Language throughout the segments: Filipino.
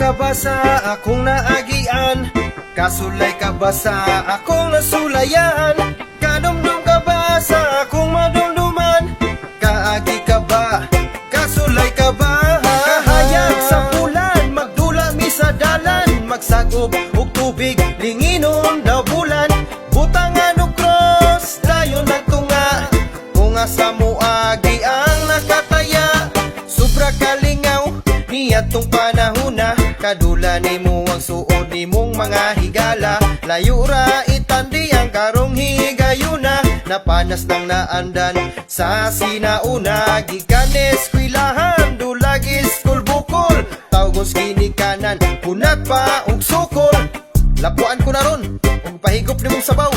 ka ba sa akong naagian? Kasulay ka ba sa akong nasulayan? Kadumdum ka ba sa akong madumduman? Kaagi ka ba? Kasulay ka ba? Kahayag sa bulan, magdula mi sa dalan, magsagop og tubig, linginon daw bulan. Butangan og cross, dayon nagtunga, kunga sa muagi ang nakataya. Sobra kalingaw niadtong panahona, kadula nimo ang suod nimong mga higala. Layo ra itandi ang karong higayuna, napanas ng naandan sa sinauna. Gikan eskwilahan, dulag iskul bukol, tawgos ginikanan, punat pa og sukol. Lapuan ko na ron, ug pahigop nimong sabaw,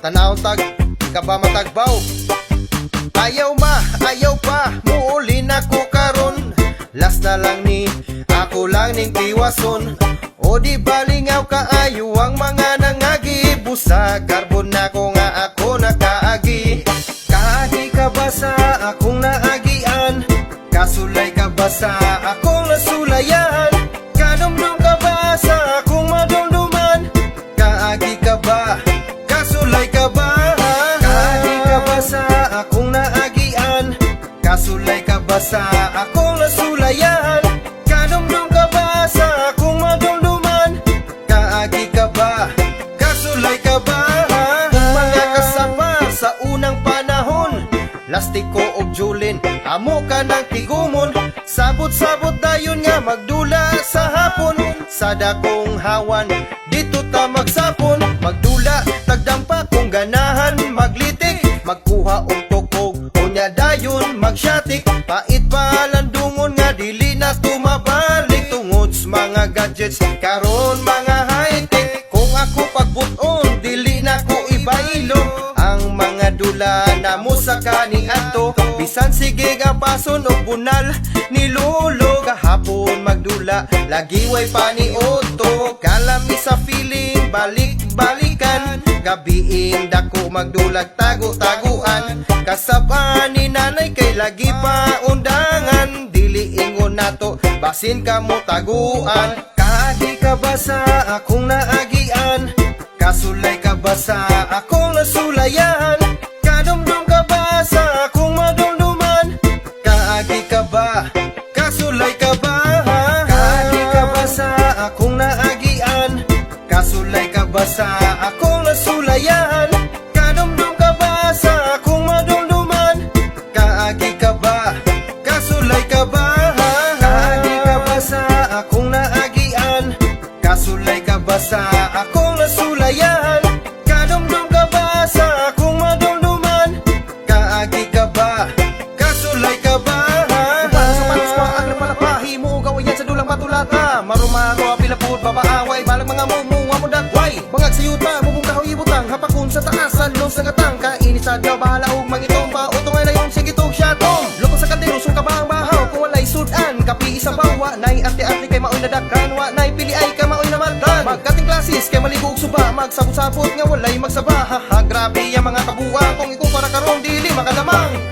tanawon tag, ka ba matagbaw? Ayaw ma, ayaw pa, muuli na ko karon. Last na lang ni, ako lang ning tiwason. O di balingaw kaayo ang mga nangagi, busag karbon na ko nga ako nakaagi. Kaagi ka ba sa akong naagian? Kasulay ka ba sa akong nasulayan? Kadumdum ka ba sa akong madumduman? Kaagi ka ba? Kasulay ka ba? Kaagi ka ba sa akong naagian? Kasulay ka ba sa akong nasulayan? Kadumdum ka ba sa akong madumduman? Kaagi ka ba? Kasulay ka ba? Mga kasama sa unang panahon, lastiko og julin, amo ka ng tigumon. Sabot-sabot dayon nga magdula sa hapon, sa dakong hawan dito ta magsapon. Magdula tagdampa kung ganahan maglitik, magkuha og tukog unya dayon magsyatik. Pait pa landungon nga dili na tumabalik, tungod sa mga gadgets karon mga high-tech. Kung ako pagbuton dili na ko ibailo, ang mga dula na mo sa kaniadto, bisan sige nga pason og bunal ni lolo. Kahapon magdula lagi way paniudto, kalami sa feeling balik-balikan. Gabiing dako magdulag tago-taguan, kasabaan ni nanay kay lagi pa undangan. Dili ingon nato basin ka mo taguan. Kaagi ka ba sa akong naagian? Kasulay ka ba sa akong nasulayan? Kadumdum ka ba sa akong madumduman? Kaagi ka ba? Kasulay ka ba? Kaagi ka ba sa akong naagian? Kasulay ka ba sa akong nasulayan? Kadumdum ka ba sa akong madumduman? Kaagi ka ba? Kasulay ka ba? Kaagi ka ba sa akong naagian? Kasulay ka ba sa akong nasulayan? Kadumdum ka ba sa akong madumduman? Kaagi ka ba? Kasulay ka ba? Panos pa ang napalapahi mo, gawayan sa dulang matulata. Marumaro pilapod babaaway, balang mga mumuha mo dagway. Bangag sa yuta, mubong kahoy ibutang, hapakun sa taasan, los sa gatang. Kainit sa daw, bahala og mangitong pa, utong ay layong sigitong syatong. Loko sa kandilo, sung kabang bahaw, kung walay sudan, kapi isang bawa. Nay arte-arte kay maoy na dagkan, wa nay pili ay ka maoy na maldan. Magkating klasis kay maligog suba, magsabot-sabot nga walay magsaba. Haha, grabe ang mga kabuang, kung ikumpara karong dili makalamang.